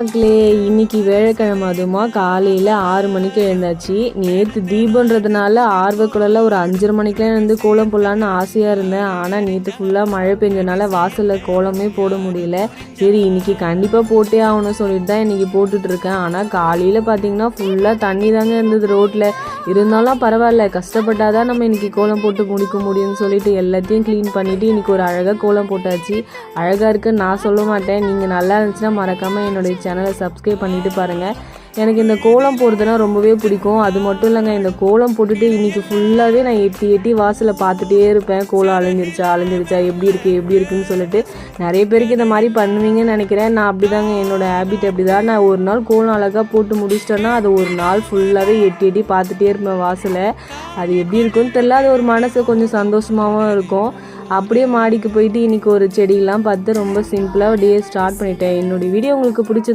மக்களே, இன்னைக்கு வேலைக்கிழமை அதுமா காலையில் 6 மணிக்கு எழுந்தாச்சு. நேற்று தீபன்றதுனால ஆர்வக்குடலில் ஒரு 5:30 மணிக்கெலாம் வந்து கோலம் போடலான்னு ஆசையாக இருந்தேன். ஆனால் நேற்று ஃபுல்லாக மழை பெஞ்சனால வாசலில் கோலமே போட முடியல. சரி இன்னைக்கு கண்டிப்பாக போட்டே ஆகணும்னு சொல்லிட்டு தான் இன்றைக்கி போட்டுட்ருக்கேன். ஆனால் காலையில் பார்த்திங்கன்னா ஃபுல்லாக தண்ணி தாங்க இருந்தது ரோட்டில். இருந்தாலும் பரவாயில்ல, கஷ்டப்பட்டால் தான் நம்ம இன்றைக்கி கோலம் போட்டு முடிக்க முடியும்னு சொல்லிட்டு எல்லாத்தையும் க்ளீன் பண்ணிவிட்டு இன்றைக்கி ஒரு அழகாக கோலம் போட்டாச்சு. அழகாக இருக்குன்னு நான் சொல்ல மாட்டேன், நீங்கள் நல்லா இருந்துச்சுன்னா மறக்காமல் என்னுடைய சேனலை சப்ஸ்கிரைப் பண்ணிவிட்டு பாருங்கள். எனக்கு இந்த கோலம் போடுறதுனா ரொம்பவே பிடிக்கும். அது மட்டும் இல்லைங்க, இந்த கோலம் போட்டுட்டு இன்றைக்கி ஃபுல்லாகவே நான் எட்டி வாசலை பார்த்துட்டே இருப்பேன். கோலம் அழிஞ்சிருச்சா எப்படி இருக்குன்னு சொல்லிட்டு. நிறைய பேருக்கு இந்த மாதிரி பண்ணுவீங்கன்னு நினைக்கிறேன். நான் அப்படி தாங்க, என்னோடய ஹேபிட் அப்படி தான். நான் ஒரு நாள் கோலம் அழகாக போட்டு முடிச்சிட்டேன்னா அது ஒரு நாள் ஃபுல்லாகவே எட்டி பார்த்துட்டே இருப்பேன் வாசலை. அது எப்படி இருக்குன்னு தெரியல, அது ஒரு மனசு கொஞ்சம் சந்தோஷமாகவும் இருக்கும். அப்படியே மாடிக்கு போயிட்டு இன்றைக்கி ஒரு செடியெலாம் பார்த்து ரொம்ப சிம்பிளாக டே ஸ்டார்ட் பண்ணிட்டேன். என்னுடைய வீடியோ உங்களுக்கு பிடிச்சது